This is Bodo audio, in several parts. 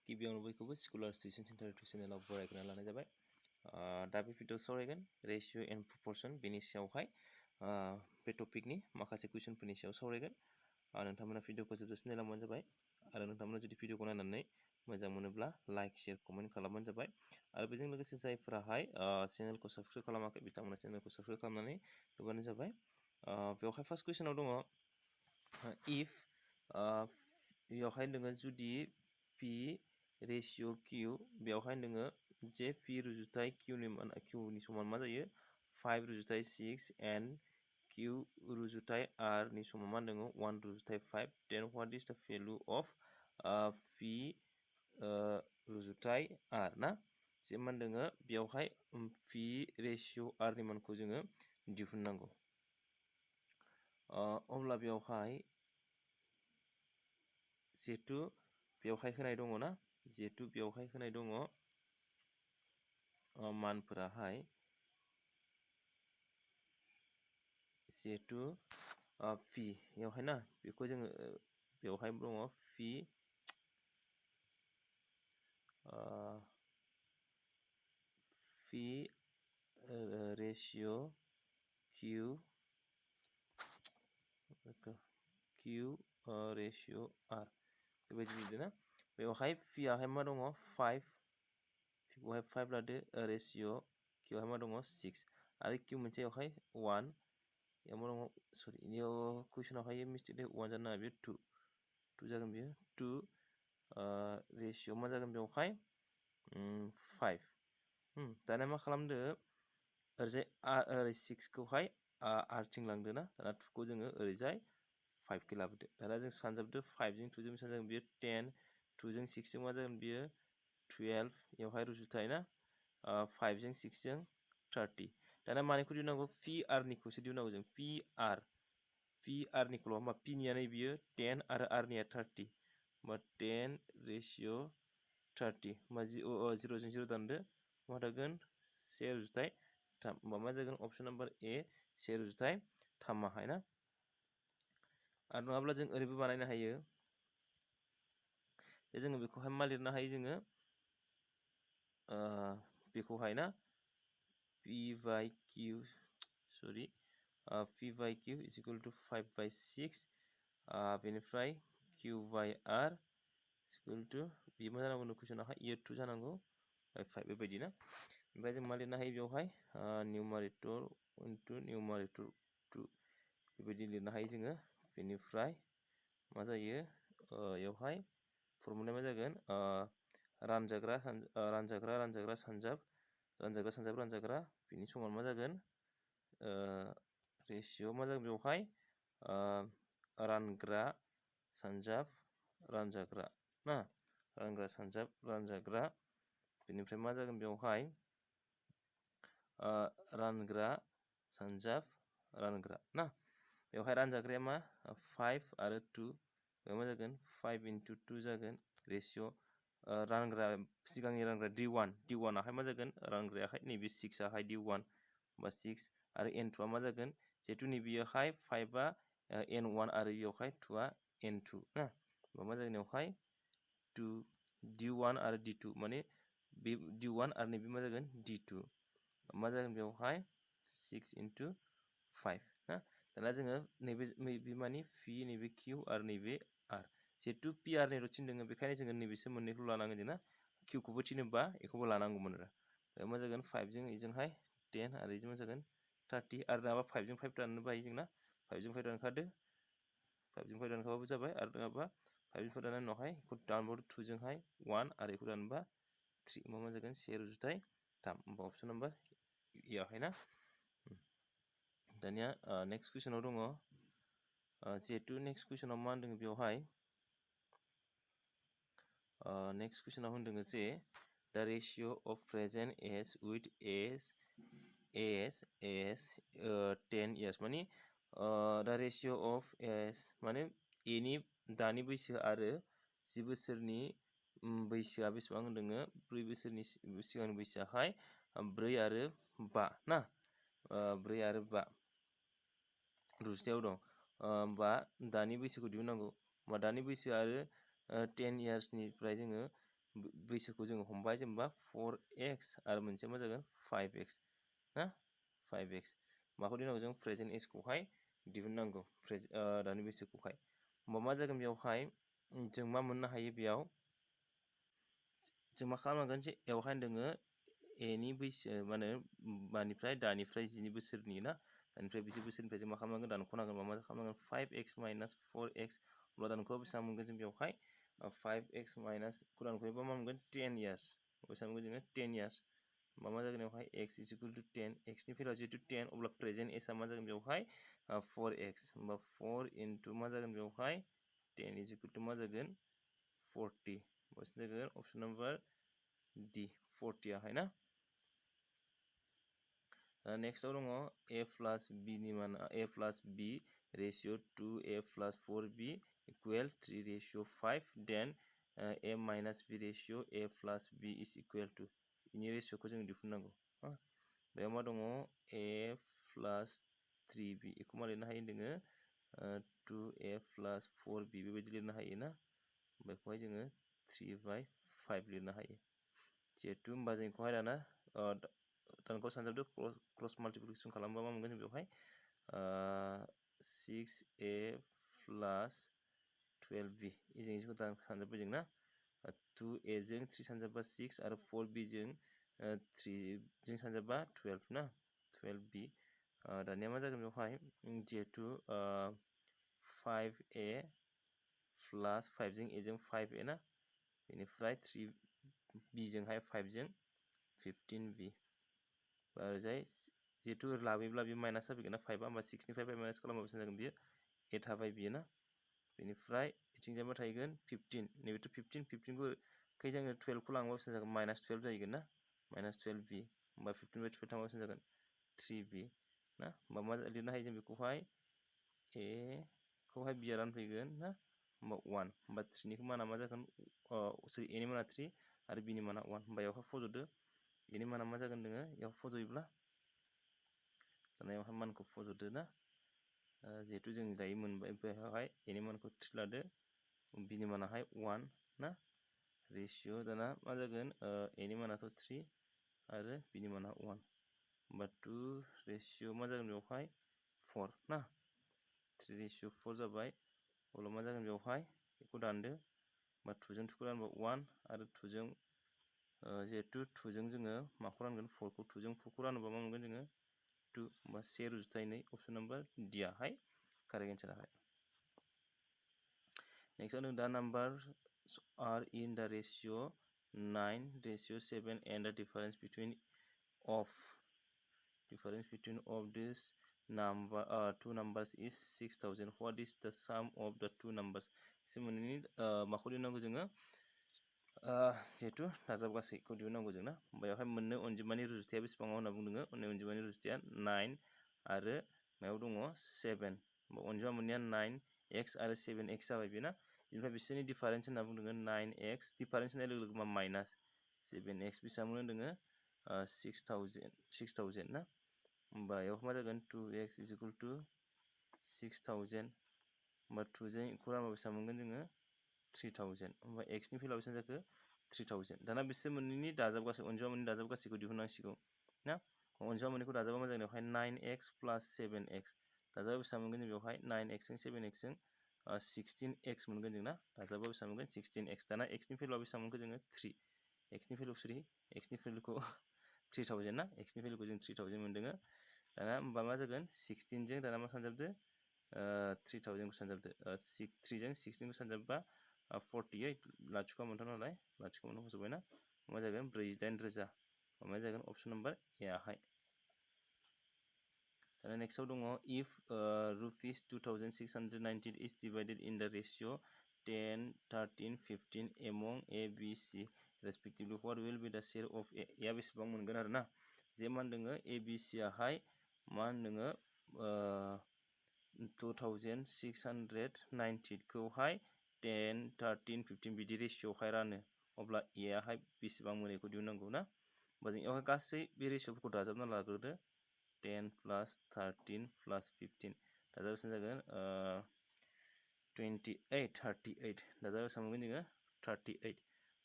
गिबियावनो बयखौबो स्कुलार टिउसन सेन्टार चेनेलाव बरायग्रोना लानाय जाबाय। दा बे भिडिअ सावरायगोन रेशियो एन्ड प्रपर्शन बेनि सायावहाय बे टपिकनि माखासे कुइसनफोरनि सायाव सावरायगोन। नोंथांमोना भिडिअखौ जोबजासिम नायलांबानो जाबाय आरो नोंथांमोना जुदि भिडिअखौ नायनानै मोजां मोनोब्ला लाइक शेयार कमेन्ट खालामबानो जाबाय आरो बेजों लोगोसे जायफोराहाय चेनेलखौ साबस्क्राइब खालामाखै बिथांमोना चेनेलखौ साबस्क्राइब खालामनानै होबानो जाबाय। बेवहाय फार्स्ट कुइसनाव दङ इफ बेवहाय नोङो जुदि पि रेशियो किउ बेवहाय नोङो जे पि रुजुथाय किउनि समान मा जायो 5 रुजुथाय 6 एन्ड किउ रुजुथाय आर नि समान मा दङ 1 रुजुथाय 5 देन व्हाट इज द भेल्यू अफ पि रुजुथाय आर ना जे मान दङ बेवहाय पि रेशियो आर नि मानखौ जोङो दिहुननांगौ। अब्ला बेवहाय जेहेतु बेवहाय होनाय दङ ना जेहेतु बेवहाय होनाय दङ मानफोराहाय जेहेतु पि बेवहाय ना बेखौ जोङो बेवहाय दङ P P ratio Q ratio R बेबायदि लिरदों ना बेवहाय पियाहाय मा दङ 5 पिखौहाय 5 लादो रेशियो किउहाय मा दङ 6 आरो किउ मोनसेयावहाय 1 याव मा दङ सरि इयाव कुइसनावहाय मिस्टेक 1 जानो नाङा बेयो 2 जागोन बेयो 2 रेशियो मा जागोन बेवहाय 5 दाना मा खालामदो ओरैजाय ओरै 6 खौहाय आरथिं लांदो ना दाना 2 खौ जोङो ओरैजाय 5 के लाबोदो दाना जों सानजाबदो 5 जों 2 जों बेसेबां जागोन बेयो 10 2 जों 6 जों मा जागोन बेयो 12 बेवहाय रुजुथाय ना 5 जों 6 जों 30 दाना मानिखौ दिहुननांगौ पि आर निखौसो दिहुननांगौ जों पि आर निखौल' होमबा पि निया नै बियो 10 आरो आर निया 30 होमबा 10 रेशियो 30 होमबा 0 जों 0 दानदो मा थागोन 1 रुजुथाय 3 होमबा मा जागोन अप्शन नाम्बार ए 1 रुजुथाय 3 हाय ना आरो नङाब्ला जों ओरैबो बानायनो हायो जोङो बेखौहाय मा लिरनो हायो जोङो बेखौहाय ना पि बाय किउ सरि पि बाय किउ इज इक्वल टु 5 बाय 6 बेनिफ्राय किउ बाय आर इज इक्वल टु बे मा जानांगौ कुइसनावहाय इयो 2 जानांगौ बाय 5 बेबायदि ना ओमफ्राय जों मा लिरनो हायो बेवहाय निउमारेटर इनटु निउमारेटर 2 बेबायदि लिरनो हायो जोङो बेनिफ्राय मा जायो बेवहाय फर्मुलाया मा जागोन रानजाग्रा सानजाब बिनि समान मा जागोन रेशियो मा जागोन बेवहाय रानग्रा सानजाब रानजाग्रा ना रानग्रा सानजाब रानजाग्रा बेनिफ्राय मा जागोन बेवहाय रानग्रा सानजाब रानग्रा ना बेवहाय रानजाग्राया मा 5 आरो 2 बेयाव मा जागोन 5 into 2 जागोन रेशियो रानग्रा सिगांनि रानग्रा d1 आहाय मा जागोन रानग्रायाहाय नैबे 6 आहाय d1 बा 6 आरो n2 आ मा जागोन जेहेतु नैबेयावहाय 5 आ n1 आरो बेयावहाय 2 आ n2 ना होमबा मा जागोन बेवहाय 2 d1 आरो d2 माने बे d1 आरो नैबे मा जागोन d2 मा जागोन बेवहाय 6 into 5 ना दाना जोङो नैबे माने पि नैबे किउ आरो नैबे आर जेहेतु पि आर नि थिनदों बेखायनो जोङो नैबेसो मोननैखौ लानांगोन जों ना किउखौबो थिनोबा बेखौबो लानांगौमोन आरो मा जागोन 5 जों बेजोंहाय 10 आरो बेजों मा जागोन 30 आरो नङाबा 5 जों 5 दाननोबो हायो जोंना 5 जों 5 दानखादो 5 जों 5 दानखाबाबो जाबाय आरो नङाबा 5 जों 5 दाननायनि उनावहाय बेखौ दानबावदो 2 जोंहाय 1 आरो बेखौ दानोबा 3 होमबा मा जागोन 1 रुजुथाय 3 होमबा अप्शन नाम्बार इयावहाय ना दानिया नेक्स्ट कुइसनाव दङ जेहेतु नेक्स्ट कुइसनाव मा होनदों बेवहाय नेक्स्ट कुइसनाव होनदों जे the ratio of present age with age 10 years माने द रेशियो अफ एज माने एनि दानि बैसो आरो 10 बोसोरनि बैसोआ बेसेबां होनदों 4 बोसोरनि सिगांनि बैसोआहाय 4 आरो 5 ना 4 आरो 5 रुजुथायाव दं बा दानि बैसोखौ दिहुननांगौ होमबा दानि बैसो आरो 10 yearsनिफ्राय जोङो बैसोखौ जोङो हमबाय जेनेबा 4x आरो मोनसे मा जागोन 5x ना 5x माखौ दिनाव जों प्रेजेन्ट एज खौहाय दिहुननांगौ दानि बैसोखौहाय होमबा मा जागोन बेयावहाय जों मा मोननो हायो बेयाव जों मा खालामनांगोन जे बेवहाय दोङो एनि बैसो माने मानिफ्राय दानिफ्राय 10 बोसोरनि ना दानिफ्राय 20 बोसोरनिफ्राय जों मा खालामनांगोन दानख'नांगोन मा खालामनांगोन 5x माइनास 4x अब्ला दानख'आ बेसेबां मोनगोन जों बेयावहाय 5x माइनास दानख'योबा मा मोनगोन 10 years बेसेबां मोनगोन जोङो 10 years होमबा मा जागोन बेयावहाय x = 10 x नि भेलुआ जिहेतु 10 अब्ला प्रेजेन्ट एजआ मा जागोन बेयावहाय 4x होमबा 4 into मा जागोन बेयावहाय 10 = मा जागोन 40 बस जागोन अपसन नम्बर D 40 आहाय ना नेक्स्टआव दङ a plus b नि माना a plus b ratio 2a plus 4b equal 3 ratio 5 then a minus b ratio a plus b is equal to ini ratio खौ जों दिहुननांगौ बेयाव मा दङ a plus 3b इखौ मा लिरनो हायो जोङो 2a plus 4b बेबायदि लिरनो हायो ना बेखौहाय जोङो 3/5 लिरनो हायो जिहेतु होमबा जों बेखौहाय दाना दानखौ सानजाबदो क्रस माल्टिप्लिकेसन खालामबा मा मोनगोन जों बेवहाय 6a plus 12b इजों इखौ सानजाबबाय जों ना 2a जों 3 सानजाबबा 6 आरो 4b जों 3 जों सानजाबबा 12 ना 12b दानिया मा जागोन बेवहाय जिहेतु 5a plus 5 जों a जों 5a ना बेनिफ्राय 3b जोंहाय 5 जों 15b ओरैजाय जिहेतु लाबोयोब्ला बे माइनास जाफैगोन ना 5 होमबा 6 निफ्राय 5 माइनास खालामबा बेसेबां जागोन बियो 8 थाबाय बियो ना बेनिफ्राय इथिंजाय मा थाहैगोन 15 नैबेथ' 15 खौ खै जोङो 12 खौ लांबा बेसेबां जागोन -12 जाहैगोन ना -12b होमबा 15/12 थांबा बेसेबां जागोन 3b ना होमबा मा लिरनो हायो जों बेखौहाय a खौहाय b आ रानफैगोन ना होमबा 1 होमबा 3 निखौ माना मा जागोन सरि a नि माना 3 आरो b नि माना 1 होमबा बेयावहाय फज'दो a नि माना मा जागोन नोङो बेयाव फज'योब्ला दाना बेवहाय मानखौ फज'दो ना जिहेतु जों दायो मोनबाय बेवहाय a नि मानखौ 3 लादो b नि मानाहाय 1 ना रेशियो दाना मा जागोन a नि मानाथ' 3 आरो b नि माना 1 होमबा 2 रेशियो मा जागोन बेवहाय 4 ना 3 रेशियो 4 जाबाय अब्ला मा जागोन बेवहाय बेखौ दानदो होमबा 2 जों 2 खौ रानबा 1 आरो 2 जों जिहेतु 2 जों जोङो माखौ रानगोन 4 खौ 2 जों 4 खौ रानोबा मा मोनगोन जोङो 2 होमबा 1 रुजुथाय 2 अपसन नम्बर D आहाय कारेक्ट एन्सार आहाय नेक्स्ट दा number are in the ratio 9:7 and the difference between this number two numbers is 6000 what is the sum of the two numbers सेमोननि माखौ दिहुननांगौ जोङो जिहेतु दाजाब गासैखौ दिहुननांगौ जोंना बेयावहाय मोननै अनजिमानि रुजुथाया बेसेबां होनना बुंदों मोननै अनजिमानि रुजुथाया 9 आरो मायाव दङ 7 अनजिमा मोननाया 9x आरो 7x जाबाय बेना बेनिफ्राय बिसोरनि डिफारेन्स होनना बुंदों 9x डिफारेन्स होननाय लोगो लोगो मा माइनास 7x बेसेबां मोनो दोङो 6000 ना होमबा बेयाव मा जागोन 2x = 6000 होमबा 2 जों इखौ रानबा बेसेबां मोनगोन जोङो 3000 होमबा x नि भेलुआ बेसेबां जाखो 3000 दाना बिसोर मोननैनि दाजाब गासै अनजिमा मोननै दाजाब गासैखौ दिहुननांसिगौ ना अनजिमा मोननैखौ दाजाबा मा जागोन बेवहाय 9x + 7x दाजाबा बेसेबां मोनगोन जों बेवहाय 9x जों 7x जों 16x मोनगोन जों ना दाजाबा बेसेबां मोनगोन 16x दाना x नि भेलुआ बेसेबां मोनगोन जोङो 3 x नि भेलुखौ 3000 ना x नि भेलुखौ जों 3000 मोनदों दाना होमबा मा जागोन 16 जों दाना मा सानजाबदो 3000 खौ सानजाबदो 3 जों 16 खौ सानजाबबा 48 लाथिख' मोनथाम नालाय लाथिख' मोनथाम होजोबबाय ना मा जागोन 48000 मा जागोन अपसन नम्बर ए आहाय दाना नेक्स्टआव दङ if ₹2690 is divided in the ratio 10-13-15 among a b c respectively what will be the share of a या बेसेबां मोनगोन आरो ना जे मा होनदोङो a b c आहाय मा होनदोङो 2690 खौहाय 10-13-15 बिदि रेशियोआवहाय रानो अब्ला a आहाय बेसेबां मोनो बेखौ दिहुननांगौ ना होमबा जों बेवहाय गासै बे रेशियोफोरखौ दाजाबना लाग्रोदो 10 + 13 + 15 दाजाबा बेसेबां जागोन 28 38 दाजाबा बेसेबां मोनगोन जोङो 38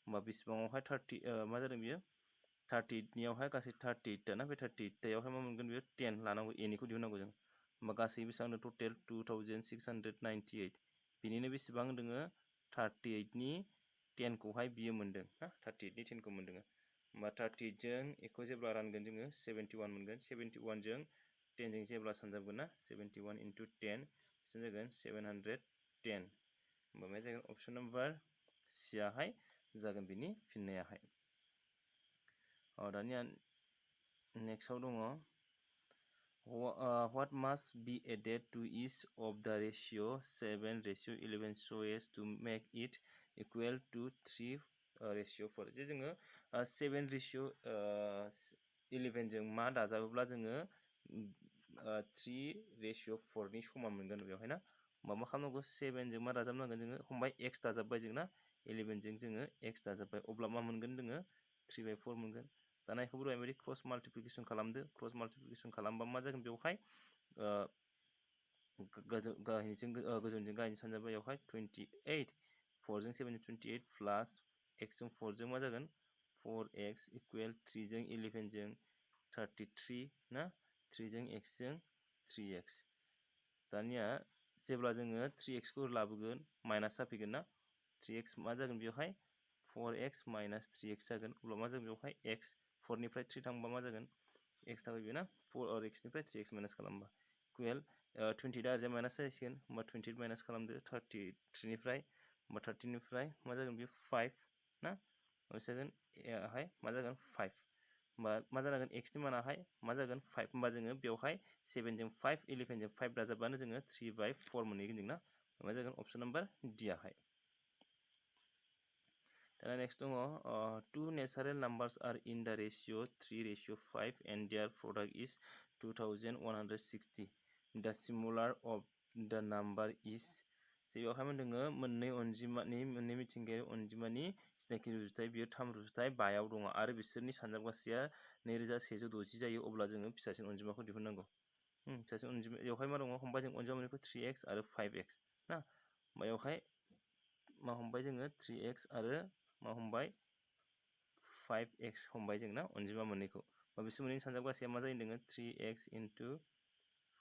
होमबा बेसेबाङावहाय 30 मा जादों बियो 38 नियावहाय गासै 38 टा ना बे 38 टायावहाय मा मोनगोन बियो 10 लानांगौ ए निखौ दिहुननांगौ जों होमबा गासै बेसेबां टटेल 2698 बिनिनो बेसेबां दोङो 38 नि 10 खौहाय बियो मोनदों ना 38 नि 10 खौ मोनदों होमबा 38 जों एखौ जेब्ला रानगोन जोङो 71 मोनगोन 71 जों 10 जों जेब्ला सानजाबगोन ना 71 into 10 बेसेबां जागोन 710 होमबा मा जागोन अपसन नम्बर सि आहाय जागोन बिनि फिननायाहाय दानिया नेक्स्टआव दङ what must be added to each of the ratio 7:11 so as to make it equal to 3 ratio 4 जे जोङो 7:11 जों मा दाजाबोब्ला जोङो 3:4 नि समान मोनगोन बेवहाय ना होमबा मा खालामनांगौ 7 जों मा दाजाबनांगोन जोङो हमबाय x दाजाबबाय जोंना 11 जों जोङो x दाजाबबाय अब्ला मा मोनगोन जोङो 3/4 मोनगोन दाना बेखौबो ओरैबायदि क्रस माल्टिप्लिकेसन खालामदो क्रस माल्टिप्लिकेसन खालामबा मा जागोन बेवहाय गोजौजों गाहायजों सानजाबा बेवहाय 28 4 जों 7 28 प्लस x जों 4 जों मा जागोन 4x इक्वल 3 जों 11 जों 33 ना 3 जों x जों 3x दानिया जेब्ला जोङो 3x खौ लाबोगोन माइनास जाफैगोन ना 3x मा जागोन बेवहाय 4x minus 3x जागोन अब्ला मा जागोन बेवहाय x 4 निफ्राय 3 थांबा मा जागोन x थाफैबाय ना 4 और x निफ्राय 3x माइनास खालामबा इक्वल 20 दा ओरैजाय माइनास जासिगोन होमबा 28 माइनास खालामदो 33 निफ्राय होमबा 13 निफ्राय मा जागोन बे 5 ना जागोन हाय मा जागोन 5 होमबा मा जागोन x नि मानाहाय मा जागोन 5 होमबा जोङो बेवहाय 7 जों 5 11 जों 5 दाजाबबानो जोङो 3/4 मोनहैगोन जों ना मा जागोन अपसन नम्बर डि आहाय दाना नेक्स्ट दङ two natural numbers are in the ratio 3:5 and their product is 2160 the similar of the number is बेवहाय मा दोङो मोननै अनजिमानि मोननै मिथिंगायारि अनजिमानि जिनाखि रुजुथाय बियो 3 रुजुथाय 5 आव दङ आरो बिसोरनि सानजाबगासेया 2160 जायो अब्ला जोङो फिसासिन अनजिमाखौ दिहुननांगौ फिसासिन अनजिमा बेवहाय मा दङ हमबाय जों अनजिमा मोननैखौ 3x आरो 5x ना बेवहाय मा हमबाय जोङो 3x आरो मा हमबाय 5x हमबाय जों ना अनजिमा मोननैखौ बिसोर मोननैनि सानजाबगासेया मा जायो दोङो 3x into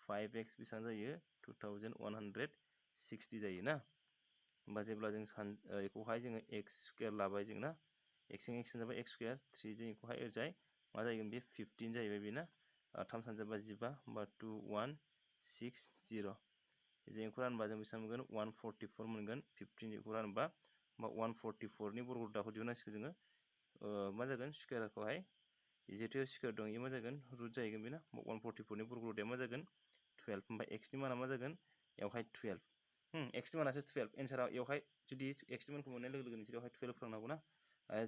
5x बेसेबां जायो 2160 जायो ना होमबा जेब्ला जों बेखौहाय जोङो x स्क्वायर लाबाय जों ना x जों x सानजाबा x स्क्वायर 3 जों बेखौहाय ओरैजाय मा जाहैगोन बे 15 जाहैबाय बेना 3 सानजाबा 15 होमबा 2160 जों बेखौ रानबा जों बेसेबां मोनगोन 144 मोनगोन 15 बेखौ रानबा होमबा 144 नि बर्ग रोदाखौ दिहुननांसिगोन जोङो मा जागोन स्क्वायरखौहाय जिहेतु स्क्वायर दं इयो मा जागोन रुट जाहैगोन बेना 144 नि बर्ग रोदाया मा जागोन 12 होमबा x नि माना मा जागोन बेवहाय 12 x नि मानासो 12 एन्सारा बेवहाय जुदि x नि मानखौ मोननाय लोगो लोगोनो बेवहाय 12 फोरोंनांगौ ना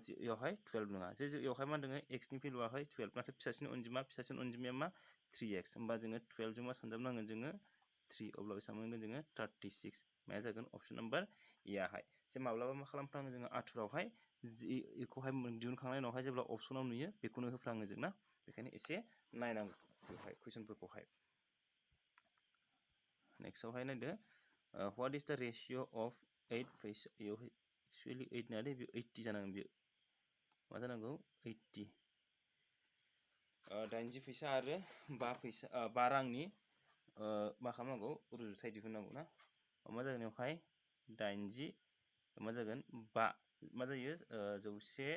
बेवहाय 12 नङा जे बेवहाय मा दोङो x नि भेलुआहाय 12 नाथाय फिसासिन अनजिमाया मा 3x होमबा जोङो 12 जों मा सानजाबनांगोन जोङो 3 अब्ला बेसेबां मोनगोन जोङो 36 माया जागोन अपसन नम्बर ए आहाय जे माब्लाबा मा खालामफ्लाङो जोङो आथुरावहाय बेखौहाय दिहुनखांनायनि उनावहाय जेब्ला अपसनाव नुयो बेखौनो होफ्लाङो जों ना बेखायनो एसे नायनांगौ बेवहाय कुइसनफोरखौहाय नेक्स्टआवहाय नायदो व्हाट इज द रेशियो अफ 8 फैसा एक्चुअली 8 नङा दे बे 80 जानांगोन बेयो मा जानांगौ 80 80 फैसा आरो 5 रांनि मा खालामनांगौ रुजुथाय दिहुननांगौ ना मा जागोन बेवहाय 80 मा जागोन 5 मा जायो 100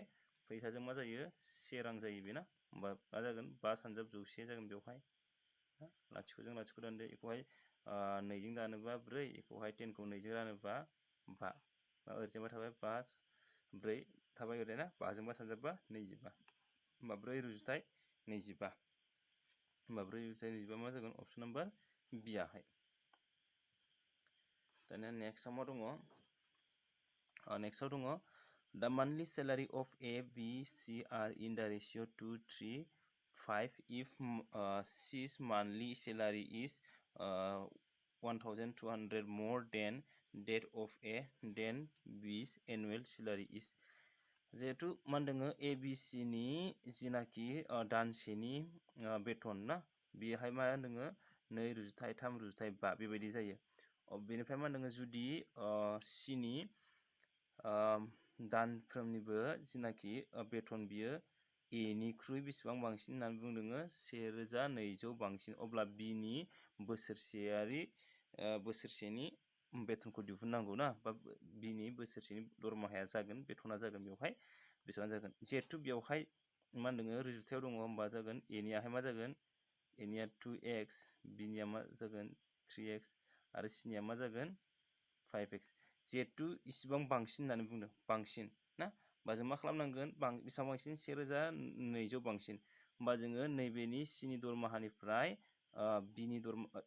फैसाजों मा जायो 1 रां जायो बेना होमबा मा जागोन 5 सानजाब 100 जागोन बेवहाय लाथिख'जों लाथिख' दानदो बेखौहाय 2 जों दानोबा 4 बेखौहाय 10 खौ 2 जों रानोबा 5 ओरैजाय मा थाबाय 5 4 थाबाय ओरै ना 5 जों 5 सानजाबबा 25 होमबा 4 रुजुथाय 25 होमबा 4 रुजुथाय 25 मा जागोन अपसन नम्बर बि आहाय दानिया नेक्स्टआव मा दङ नेक्स्टआव दङ the monthly salary of A, B, C are in the ratio 2:3:5 if C's monthly salary is 1200 more than that of A, then B's annual salary is जिहेतु मा दोङो A, B, C नि जिनाखि दानसेनि बेथन ना बेहाय मा दोङो 2 रुजुथाय 3 रुजुथाय 5 बेबायदि जायो बेनिफ्राय मा दोङो जुदि C नि दानफ्रोमनिबो जिनाखि बेथन बियो ए निख्रुइ बेसेबां बांसिन होननानै बुंदोङो 1200 बांसिन अब्ला बि नि बोसोरसेनि बेथनखौ दिहुननांगौ ना बा बि नि बोसोरसेनि दरमाहाया जागोन बेथना जागोन बेवहाय बेसेबां जागोन जिहेतु बेवहाय मा होनदोङो रुजुथायाव दङ होमबा जागोन ए नियाहाय मा जागोन ए निया 2x बि निया मा जागोन 3x आरो सि निया मा जागोन 5x जिहेतु इसिबां बांसिन होननानै बुंदों बांसिन ना होमबा जों मा खालामनांगोन बेसेबां बांसिन 1200 बांसिन होमबा जोङो नैबेनि सि नि दरमाहानिफ्राय बि नि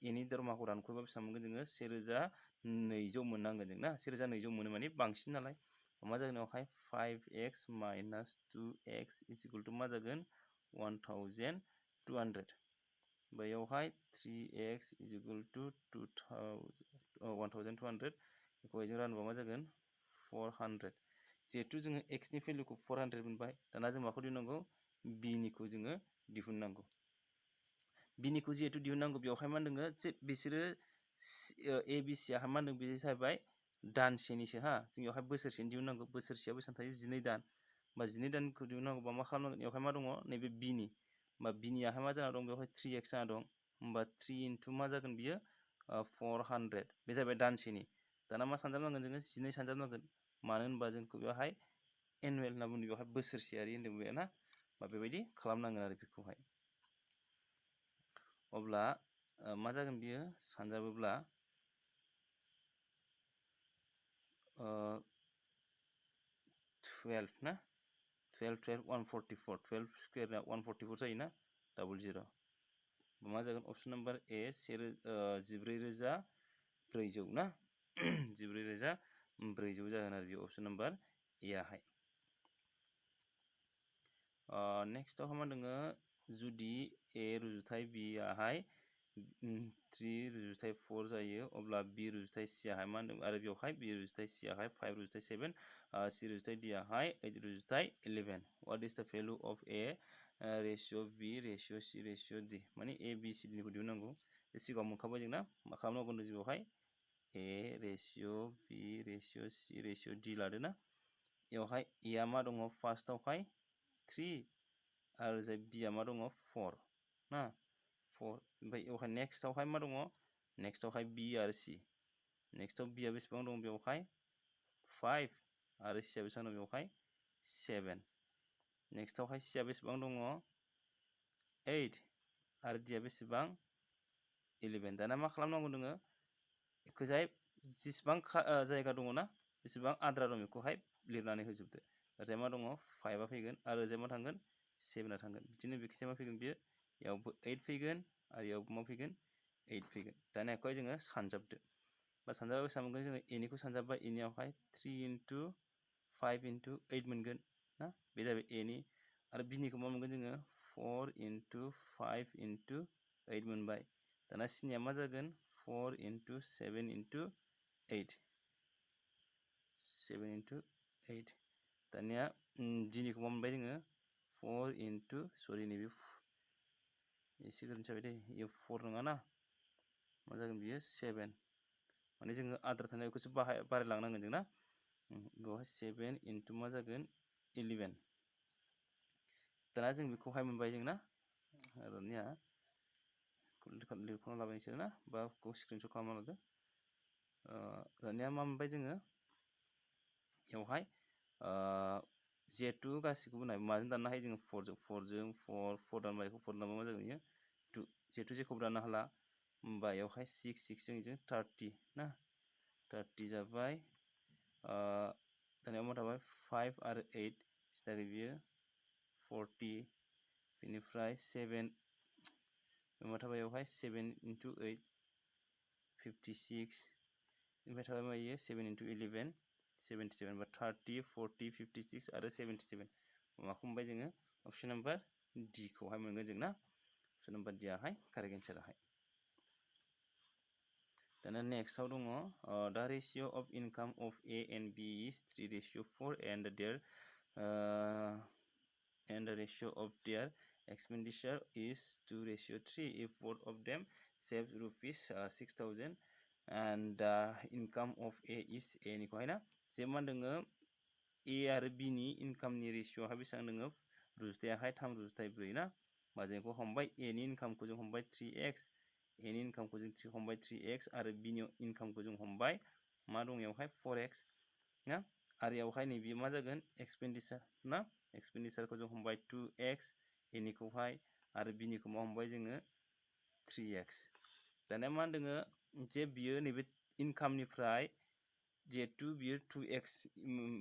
ए नि दरमाहाखौ दानख'योबा बेसेबां मोनगोन जोङो 1200 मोननांगोन जों ना 1200 मोनो माने बांसिन नालाय मा जागोन बेवहाय 5x माइनास 2x इजिकुल टु मा जागोन 1200 बैयावहाय 3x इजिकुल टु 1200 बेखौहाय जों रानोबा मा जागोन 400 जिहेतु जोङो x नि भेल्युखौ 400 मोनबाय दाना जों माखौ दिहुननांगौ b निखौ जोङो दिहुननांगौ b निखौ जिहेतु दिहुननांगौ बेवहाय मा होनदोङो जे बिसोरो a b c आहा मा होनदों बे जाहैबाय दानसेनिसो हा जों बेवहाय बोसोरसेनि दिहुननांगौ बोसोरसेया बेसेबां थायो 12 दान होमबा 12 दानखौ दिहुननांगौबा मा खालामनांगोन बेवहाय मा दङ नैबे b नि होमबा b नियाहाय मा जाना दं बेवहाय 3x जाना दं होमबा 3 इनटु मा जागोन बियो 400 बे जाबाय दानसेनि दाना मा सानजाबनांगोन जोङो 12 सानजाबनांगोन मानो होनबा जोंखौ बेवहाय एनुवेल होनना बुङो बेवहाय बोसोरसेयारि होनदों बे ना बा बेबायदि खालामनांगोन आरो बेखौहाय अब्ला मा जागोन बियो सानजाबोब्ला 12 ना 12 144 12 स्क्वायर 144 जायोना 00 मा जागोन अपसन नम्बर ए 14400 ना 14400 जागोन आरो बे अपसन नम्बर ए आहाय नेक्स्टआव मा दोङो जुदि ए रुजुथाय बि आहाय 3 रुजुथाय 4 जायो अब्ला बि रुजुथाय सि आहाय मा होनदों आरो बेवहाय बि रुजुथाय सि आहाय 5 रुजुथाय 7 सि रुजुथाय डि आहाय 8 रुजुथाय 11 व्हाट इज द value of A ratio B ratio C ratio D माने ए बि सि डि निखौ दिहुननांगौ बे सिगाङाव मोनखाबाय जोंना मा खालामनांगौ होनदों जों बेवहाय ए रेशियो बि रेशियो सि रेशियो डि लादो ना बेवहाय ए आ मा दङ फार्स्टआवहाय 3 आरो जाय बि आ मा दङ 4 ना 4 ओमफ्राय बेवहाय नेक्स्टआवहाय मा दङ नेक्स्टआवहाय बि आरो सि नेक्स्टआव बि आ बेसेबां दं बेवहाय 5 आरो सि आ बेसेबां दं बेवहाय 7 नेक्स्टआवहाय सि आ बेसेबां दङ 8 आरो डि आ बेसेबां 11 दाना मा खालामनांगौ नोङो बेखौजाय जेसेबां जायगा दङ ना बेसेबां आद्रा दं बेखौहाय लिरनानै होजोबदो ओरैजाय मा दङ 5 आ फैगोन आरो ओरैजाय मा थांगोन 7 आ थांगोन बिदिनो बेखिजाय मा फैगोन बियो यावबो 8 फैगोन आरो यावबो मा फैगोन 8 फैगोन दाना बेखौहाय जोङो सानजाबदो बा सानजाबा बेसेबां मोनगोन जोङो ए निखौ सानजाबबाय ए नियावहाय 3 इनटु 5 इनटु 8 मोनगोन ना बे जाबाय ए नि आरो बि निखौ मा मोनगोन जोङो 4 इनटु 5 इनटु 8 मोनबाय दाना सि निया मा जागोन 4 इनटु 7 इनटु 8 7 इनटु 8 दानिया डि निखौ मा मोनबाय जोङो 4 इनटु सरि नैबे एसे गोरोन्थि जाबाय दे इयो 4 नङा ना मा जागोन बियो 7 माने जोङो आद्रा थानायखौसो बारायलांनांगोन जों ना बेवहाय 7 इनटु मा जागोन 11 दाना जों बेखौहाय मोनबाय जों ना दानिया लिरख'ना लाबाय नोंसोर ना बा स्क्रिनशट खालामना लादो दानिया मा मोनबाय जोङो बेवहाय जिहेतु गासिखौबो नाय माजों दाननो हायो जोङो 4 दानबाय बेखौ 4 दानबा मा जागोन बियो 2 जिहेतु जेखौबो दाननो हाला होमबा बेवहाय 6 जों 30 ना 30 जाबाय दानिया मा थाबाय 5 आरो 8 जाबाय बियो 40 बेनिफ्राय 7 मा थाबाय बेवहाय 7 इनटु 8 56 बेनिफ्राय थाबाय मा इयो 7 इनटु 11 77 बा 30 40 56 आरो 77 माखौ मोनबाय जोङो अपसन नम्बर डि खौहाय मोनगोन जों ना अपसन नम्बर डि आहाय कारेक्ट एन्साराहाय दाना नेक्स्टआव दङ द ratio of income of A and B is 3:4 and the ratio of their expenditure is 2:3 if both of them save rupees 6,000 and the income of A is A निखौहाय ना जे मा होनदोङो A आरो B नि इनकामनि रेशियोआहाय बेसेबां दङ रुजुथायाहाय 3:4 ना होमबा जों बेखौ हमबाय A नि इनकामखौ जों हमबाय 3x A नि इनकामखौ जों हमबाय 3x आरो B नि इनकामखौ जों हमबाय मा दं बेयावहाय 4x ना आरो बेयावहाय नैबे मा जागोन एक्सपेन्डिचार ना एक्सपेन्डिचारखौ जों हमबाय 2x A निखौहाय आरो B निखौ मा हमबाय जोङो 3x दानिया मा होनदों जे बियो नैबे इनकामनिफ्राय जिहेतु बियो 2x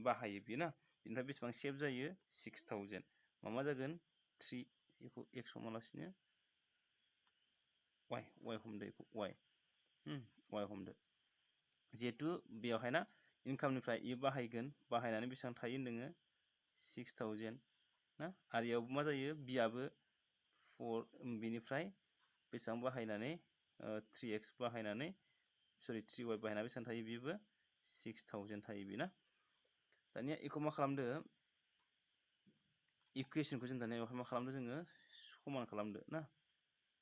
बाहायो बियो ना बिनिफ्राय बेसेबां सेभ जायो 6000 मा जागोन 3 बेखौ x हमालासिनो y हमदो बेखौ y हमदो जिहेतु बेयावहाय ना इनकामनिफ्राय इ बाहायगोन बाहायनानै बेसेबां थायो होनदोङो 6000 ना आरो बेयाव मा जायो बियाबो 4 बिनिफ्राय बेसेबां बाहायनानै 3x बाहायनानै सरि 3y बाहायनानै बेसेबां थायो बेबो 6000 थायो बे ना दानिया इखौ मा खालामदो इकुवेशनखौ जों दानिया मा खालामदो जोङो समान खालामदो ना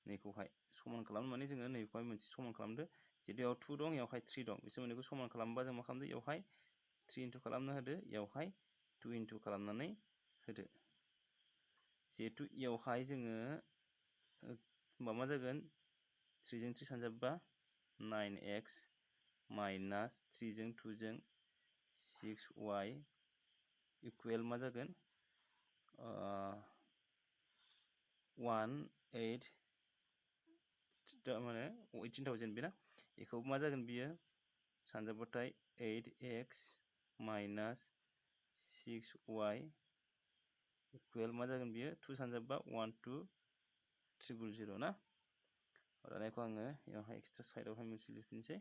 नैखौहाय समान खालामनो माने जोङो नैखौहाय मोनसे समान खालामदो जेहेतु बेयाव 2 दं बेयावहाय 3 दं बिसोर मोननैखौ समान खालामबा जों मा खालामदो बेयावहाय 3 इनटु खालामना होदो बेयावहाय 2 इनटु खालामनानै होदो जिहेतु बेयावहाय जोङो होमबा मा जागोन 3 जों 3 सानजाबबा 9x माइनास 3 जों 2 जों 6y इकुवेल मा जागोन 18 माने 18000 बेना बेखौ मा जागोन बियो सानजाबबाथाय 8x माइनास 6y इकुवेल मा जागोन बियो 2 सानजाबबा 12000 ना दानियाखौ आङो बेयावहाय एक्सट्रा साइडआवहाय मोनसे लिरफिनसै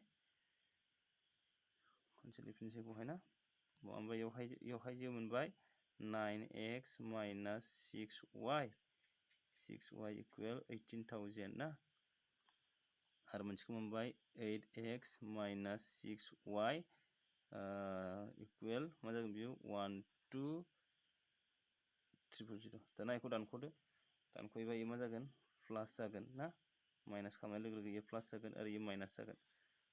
गहाय ना ओमफ्राय बेयावहाय जे मोनबाय 9x माइनास 6y इकुवेल 18000 ना आरो मोनसेखौ मोनबाय 8x माइनास 6y इकुवेल मा जागोन बियो 12000 दाना बेखौ दानख'दो दानख'योबा मा जागोन प्लास जागोन ना माइनास खालामनाय लोगो लोगो प्लास जागोन आरो ये माइनास जागोन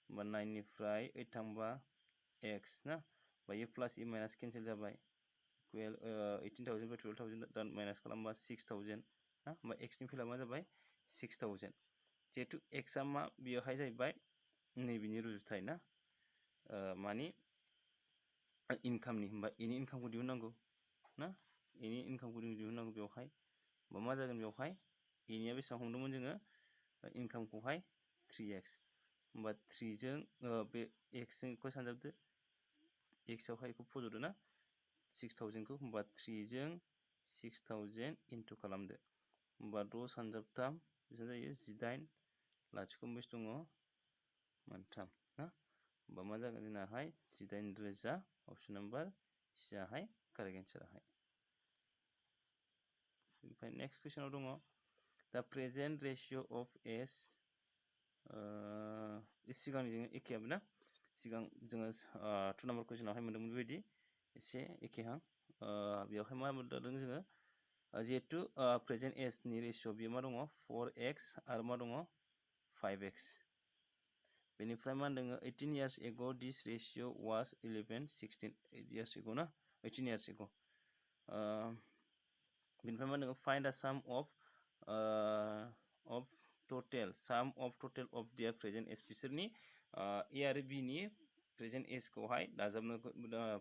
होमबा 9 निफ्राय 8 थांबा x ना होमबा ये प्लास ये माइनास केन्सेल जाबाय इकुवेल 18000 बाय 12000 दान माइनास खालामबा 6000 ना होमबा x नि भेलुआ मा जाबाय 6000 जिहेतु x आ मा बेयावहाय जाहैबाय नैबेनि रुजुथाय ना मानि इनकामनि होमबा इनि इनकामखौ दिहुननांगौ ना इनि इनकामखौ दिहुननांगौ बेयावहाय होमबा मा जागोन बेयावहाय इनिया बेसेबां हमदोंमोन जोङो इनकामखौहाय 3x होमबा 3 जों बे x जों बेखौ सानजाबदो x आवहाय बेखौ फज'दो ना 6000 खौ होमबा 3 जों 6000 इनटु खालामदो होमबा 6 सानजाबथाम बेसेबां जायो 18 लाथिख' मोनबेसे दङ मोनथाम ना होमबा मा जागोन जोंनाहाय 18000 अपसन नाम्बार सियाहाय कारेक्ट एन्साराहाय ओमफ्राय नेक्स्ट कुइसनाव दङ दा प्रेजेन्ट रेशिय' अफ एस सिगांनि जोङो एखेयाबो ना सिगां जोङो 2 नाम्बार कुइसनावहाय मोन्दोंमोन बेबायदि एसे एखेहां बेयावहाय मा मोनदों जोङो जिहेतु प्रेजेन्ट एज नि रेशिय' बेयो मा दङ 4x आरो मा दङ 5x बेनिफ्राय मा होनदों 18 years ago this ratio was 11 16 8 years ago ना 18 years ago बेनिफ्राय मा होनदों find the sum of total of their present age बिसोरनि A आरो B नि प्रेजेन्ट एज खौहाय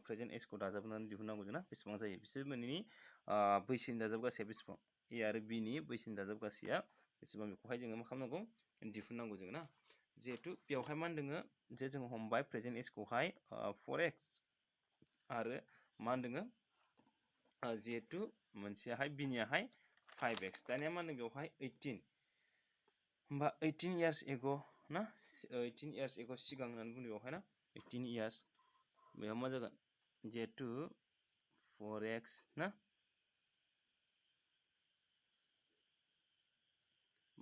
प्रेजेन्ट एज खौ दाजाबनानै दिहुननांगौ जोंना बेसेबां जायो बिसोर मोनैनि बैसोनि दाजाबगासेया बेसेबां A आरो B नि बैसोनि दाजाबगासेया बेसेबां बेखौहाय जोङो मा खालामनांगौ दिहुननांगौ जोङो ना जिहेतु बेयावहाय मा होनदों जे जों हमबाय प्रेजेन्ट एज खौहाय 4x आरो मा होनदों जिहेतु मोनसेयाहाय बिनियाहाय 5x दानिया मा होनदों बेवहाय 18 होमबा 18 years ago ना 18 years ago सिगां होननानै बुंदों बेवहाय ना 18 years बेयाव मा जागोन जिहेतु 4x ना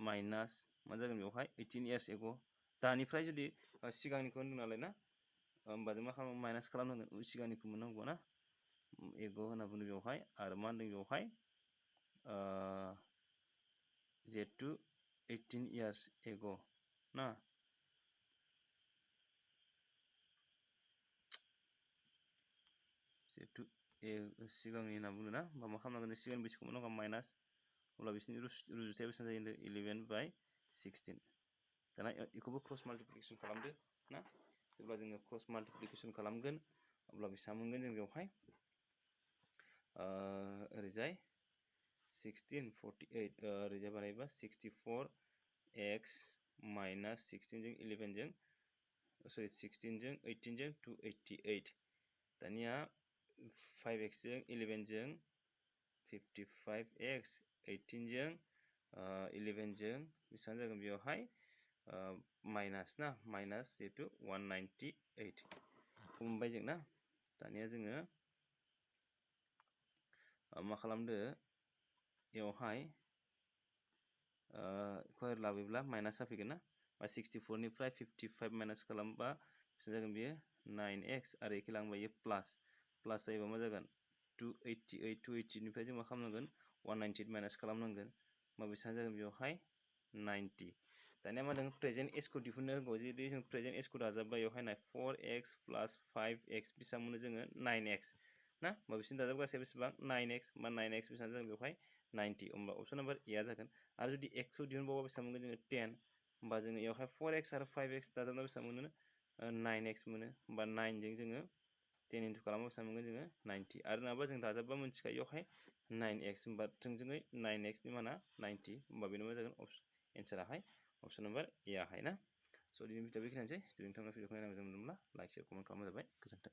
माइनास मा जागोन बेवहाय 18 years ago दानिफ्राय जुदि सिगांनिखौ होनदों नालाय ना होमबा जों मा खालामो माइनास खालामनांगोन सिगांनिखौ मोननांगौ ना एगो होनना बुंदों बेवहाय आरो मा होनदों बेवहाय जिहेतु 18 years ago ना जिहेतु सिगांनि होनना बुङो ना मा खालामनांगोन सिगांनि बैसोखौ मा नांगौ माइनास अब्ला बिसोरनि रुजुथाया बेसेबां जायो 11/16 दाना बेखौबो क्रस माल्टिप्लिकेसन खालामदो ना जेब्ला जोङो क्रस माल्टिप्लिकेसन खालामगोन अब्ला बेसेबां मोनगोन जों बेवहाय ओरैजाय 16 48 ओरैजाय बानायबा 64x माइनास 16 जों 11 जों सरि 16 जों 18 जों 288 दानिया 5x जों 11 जों 55x 18 जों 11 जों बेसेबां जागोन बेवहाय माइनास ना माइनास जिहेतु 198 मोनबाय जों ना दानिया जोङो मा खालामदो बेवहाय लाबोब्ला माइनास जाफैगोन ना 64 निफ्राय 55 माइनास खालामबा बेसेबां जागोन बेयो 9x आरो एखे लांबा बेयो प्लास जायोबा मा जागोन 288 निफ्राय जों मा खालामनांगोन 198 माइनास खालामनांगोन मा बेसेबां जागोन बेवहाय 90 दानिया मा दङ प्रेजेन्ट एजखौ दिहुननो होगौ जुदि जों प्रेजेन्ट एजखौ दाजाबबा बेवहाय 4x प्लास 5x बेसेबां मोनो जोङो 9x ना मा बिसिनि दाजाब गासै बेसेबां 9x मा 9x बेसेबां जागोन बेवहाय 90 होमबा अप्शन नाम्बार ए आ जागोन आरो जुदि x खौ दिहुनबावबा बेसेबां मोनगोन जोङो 10 होमबा जोङो बेवहाय 4x आरो 5x दाजाबना बेसेबां मोनो 9x मोनो होमबा 9 जों जोङो 10 इन्टु खालामबा बेसेबां मोनगोन जोङो 90 आरो नङाबा जों दाजाबबा मोनथिखायो बेवहाय 9x होमबा थोंजोङै 9x नि माना 90 होमबा बेनो मा जागोन एन्साराहाय अप्शन नाम्बार ए आहाय ना स' दिनै भिडिअ बेखिनियानोसै जुदि नोंथांमोना भिडिअखौ नायना मोजां मोनदोंब्ला लाइक शेयार कमेन्ट खालामनो जाबाय गोजोन्थों।